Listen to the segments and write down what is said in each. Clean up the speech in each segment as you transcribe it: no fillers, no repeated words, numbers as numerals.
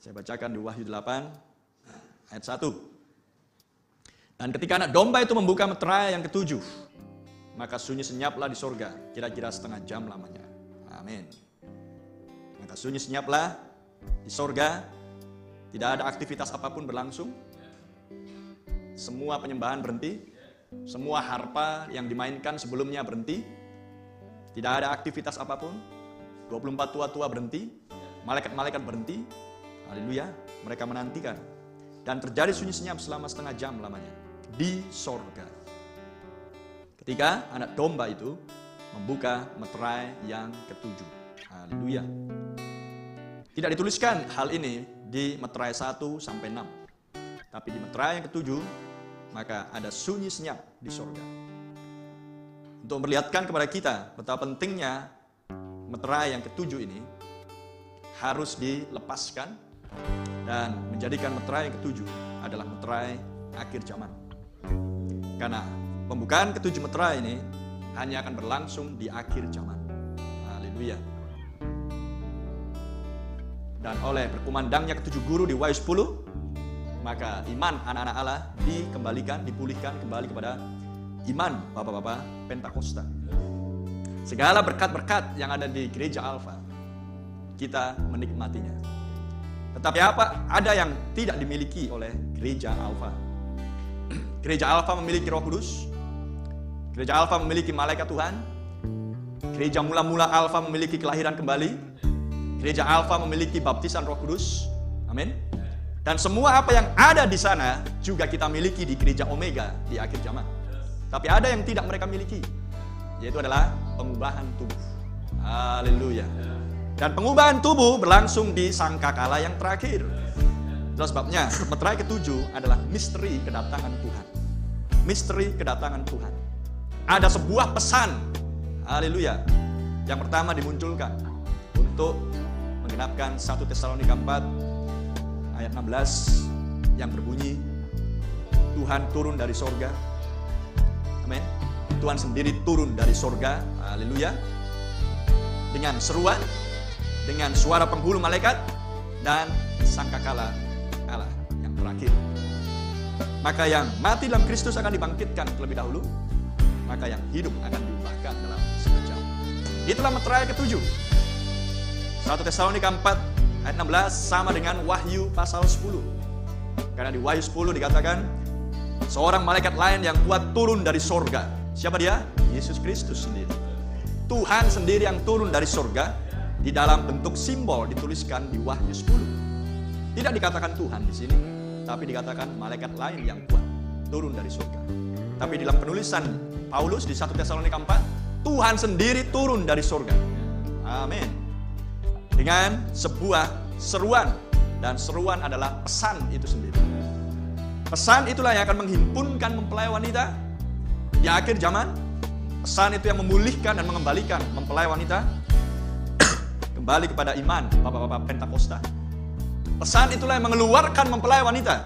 Saya bacakan di Wahyu 8 ayat 1. Dan ketika anak domba itu membuka meterai yang ketujuh, maka sunyi senyaplah di sorga, kira-kira setengah jam lamanya. Amin. Maka sunyi senyaplah di sorga, tidak ada aktivitas apapun berlangsung. Semua penyembahan berhenti, semua harpa yang dimainkan sebelumnya berhenti. Tidak ada aktivitas apapun. 24 tua-tua berhenti, malaikat-malaikat berhenti. Haleluya, mereka menantikan. Dan terjadi sunyi senyap selama setengah jam lamanya di sorga. Ketika anak domba itu membuka meterai yang ketujuh. Haleluya. Tidak dituliskan hal ini di meterai 1 sampai 6. Tapi di meterai yang ketujuh, maka ada sunyi senyap di sorga. Untuk memperlihatkan kepada kita betapa pentingnya meterai yang ketujuh ini harus dilepaskan dan menjadikan meterai yang ketujuh adalah meterai akhir zaman. Karena pembukaan ketujuh meterai ini hanya akan berlangsung di akhir zaman. Haleluya. Dan oleh berkumandangnya ketujuh guru di Wahyu 10, maka iman anak-anak Allah dikembalikan, dipulihkan kembali kepada iman bapak-bapak Pentakosta. Segala berkat-berkat yang ada di gereja Alfa, kita menikmatinya. Tetapi apa? Ada yang tidak dimiliki oleh gereja Alfa. Gereja Alfa memiliki Roh Kudus. Gereja Alfa memiliki malaikat Tuhan. Gereja mula-mula Alfa memiliki kelahiran kembali. Gereja Alfa memiliki baptisan Roh Kudus. Amin. Dan semua apa yang ada di sana juga kita miliki di gereja Omega di akhir zaman. Tapi ada yang tidak mereka miliki, yaitu adalah pengubahan tubuh. Haleluya. Dan pengubahan tubuh berlangsung di sangkakala yang terakhir. Itulah sebabnya meterai ketujuh adalah misteri kedatangan Tuhan. Misteri kedatangan Tuhan. Ada sebuah pesan, haleluya, yang pertama dimunculkan untuk menggenapkan 1 Tesalonika 4 ayat 16 yang berbunyi, Tuhan turun dari sorga. Amin. Tuhan sendiri turun dari sorga, haleluya, dengan seruan, dengan suara penghulu malaikat, dan sangkakala Allah yang terakhir. Maka yang mati dalam Kristus akan dibangkitkan terlebih dahulu, maka yang hidup akan diubahkan dalam sekejap. Itulah meterai ketujuh. 1 Tesalonika 4 ayat 16 sama dengan Wahyu pasal 10. Karena di Wahyu 10 dikatakan, seorang malaikat lain yang kuat turun dari sorga. Siapa dia? Yesus Kristus sendiri. Tuhan sendiri yang turun dari sorga. Di dalam bentuk simbol dituliskan di Wahyu 10. Tidak dikatakan Tuhan di sini, tapi dikatakan malaikat lain yang kuat turun dari surga. Tapi dalam penulisan Paulus di 1 Tesalonika 4, Tuhan sendiri turun dari surga. Amin. Dengan sebuah seruan, dan seruan adalah pesan itu sendiri. Pesan itulah yang akan menghimpunkan mempelai wanita di akhir zaman. Pesan itu yang memulihkan dan mengembalikan mempelai wanita kembali kepada iman bapak-bapak Pentakosta. Pesan itulah yang mengeluarkan mempelai wanita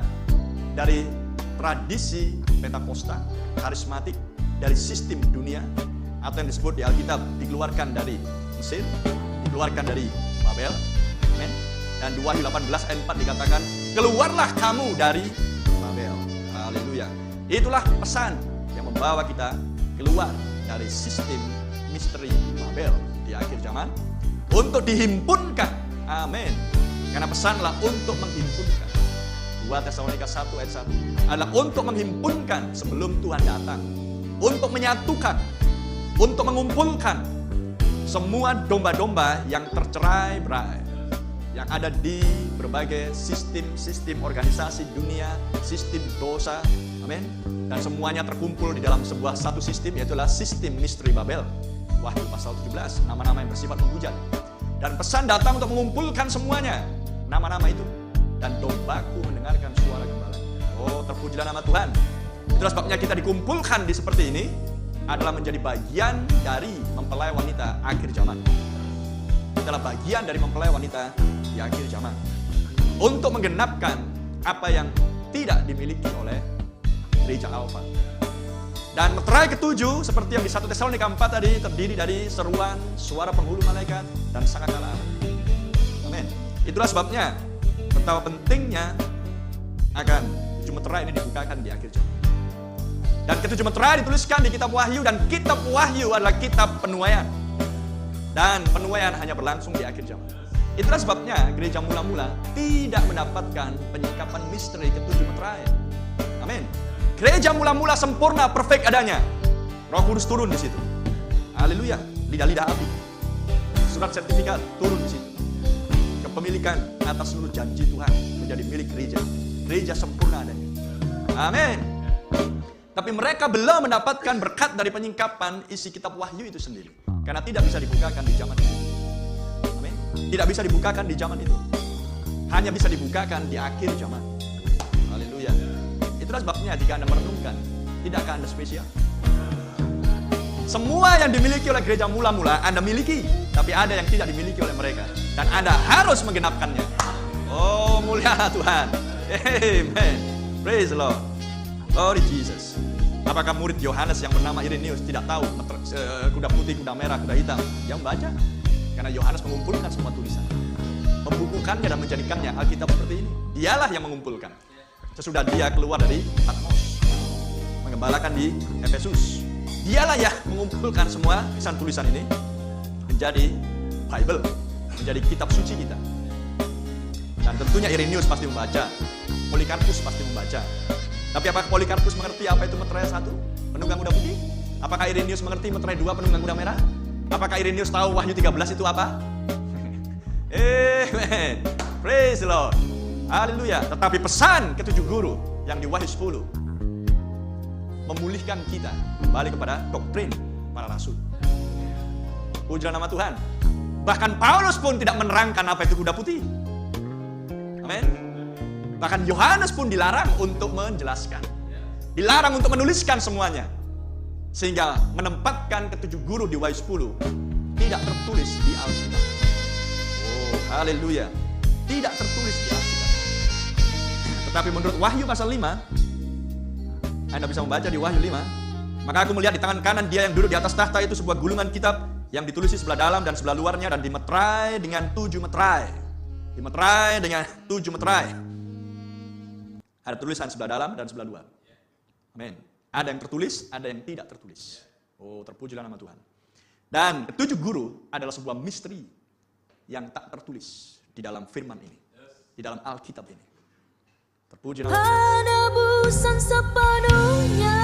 dari tradisi Pentakosta, karismatik, dari sistem dunia, atau yang disebut di Alkitab dikeluarkan dari Mesir, dikeluarkan dari Babel. Amen. Dan di Wahyu 18 ayat 4 dikatakan, keluarlah kamu dari Babel. Haleluya. Itulah pesan yang membawa kita keluar dari sistem misteri Babel di akhir zaman, untuk dihimpunkan. Amin. Karena pesanlah untuk menghimpunkan. 2 Tesalonika 1 ayat 1 adalah untuk menghimpunkan sebelum Tuhan datang. Untuk menyatukan, untuk mengumpulkan semua domba-domba yang tercerai-berai, yang ada di berbagai sistem-sistem organisasi dunia, sistem dosa. Amin. Dan semuanya terkumpul di dalam sebuah satu sistem, yaitu sistem misteri Babel. Wahyu pasal 17, nama-nama yang bersifat menghujat. Dan pesan datang untuk mengumpulkan semuanya, nama-nama itu. Dan dombaku mendengarkan suara gembala. Oh, terpujilah nama Tuhan. Itulah sebabnya kita dikumpulkan di seperti ini, adalah menjadi bagian dari mempelai wanita akhir zaman. Kita adalah bagian dari mempelai wanita di akhir zaman. Untuk menggenapkan apa yang tidak dimiliki oleh gereja Alfa. Dan meterai ketujuh, seperti yang di 1 Tesalonika 4 tadi, terdiri dari seruan, suara penghulu malaikat, dan sangkakala. Amin. Itulah sebabnya betapa pentingnya akan ketujuh meterai ini dibukakan di akhir zaman. Dan ketujuh meterai dituliskan di kitab Wahyu, dan kitab Wahyu adalah kitab penuaian. Dan penuaian hanya berlangsung di akhir zaman. Itulah sebabnya gereja mula-mula tidak mendapatkan penyingkapan misteri ketujuh meterai. Amin. Gereja mula-mula sempurna, perfect adanya. Roh Kudus turun di situ. Haleluya. Lidah-lidah api. Surat sertifikat turun di situ. Kepemilikan atas seluruh janji Tuhan menjadi milik gereja. Gereja sempurna adanya. Amin. Tapi mereka belum mendapatkan berkat dari penyingkapan isi kitab Wahyu itu sendiri. Karena tidak bisa dibukakan di zaman itu. Amin. Tidak bisa dibukakan di zaman itu. Hanya bisa dibukakan di akhir zaman. Haleluya. Itulah sebabnya jika Anda merenungkan, tidakkah Anda spesial? Semua yang dimiliki oleh gereja mula-mula Anda miliki. Tapi ada yang tidak dimiliki oleh mereka. Dan Anda harus menggenapkannya. Oh, mulia Tuhan. Amen. Praise the Lord. Glory Jesus. Apakah murid Yohanes yang bernama Irenaeus tidak tahu kuda putih, kuda merah, kuda hitam? Dia membaca. Karena Yohanes mengumpulkan semua tulisan. Membukukannya dan menjadikannya Alkitab seperti ini. Dialah yang mengumpulkan. Sesudah dia keluar dari Patmos. Mengembalakan di Efesus. Dialah yang mengumpulkan semua tulisan-tulisan ini. Menjadi Bible. Menjadi kitab suci kita. Dan tentunya Irenaeus pasti membaca. Polikarpus pasti membaca. Tapi apakah Polikarpus mengerti apa itu meterai 1? Penunggang kuda putih? Apakah Irenaeus mengerti meterai 2? Penunggang kuda merah? Apakah Irenaeus tahu Wahyu 13 itu apa? Amen. Praise the Lord. Haleluya. Tetapi pesan ketujuh guru yang di Wahyu 10 memulihkan kita kembali kepada doktrin para rasul. Pujilah nama Tuhan. Bahkan Paulus pun tidak menerangkan apa itu kuda putih. Amin. Bahkan Yohanes pun dilarang untuk menjelaskan. Dilarang untuk menuliskan semuanya. Sehingga menempatkan ketujuh guru di Wahyu 10 tidak tertulis di Alkitab. Oh, haleluya. Tidak tertulis di Alkitab. Tetapi menurut Wahyu pasal 5, Anda bisa membaca di Wahyu 5, maka aku melihat di tangan kanan dia yang duduk di atas tahta itu sebuah gulungan kitab yang ditulis di sebelah dalam dan sebelah luarnya dan dimeterai dengan 7 meterai. Dimeterai dengan 7 meterai. Ada tulisan sebelah dalam dan sebelah luar. Amin. Ada yang tertulis, ada yang tidak tertulis. Oh, terpujilah nama Tuhan. Dan ketujuh guru adalah sebuah misteri yang tak tertulis di dalam firman ini. Di dalam Alkitab ini. Terpujilah nama Tuhan. Penebusan sepenuhnya.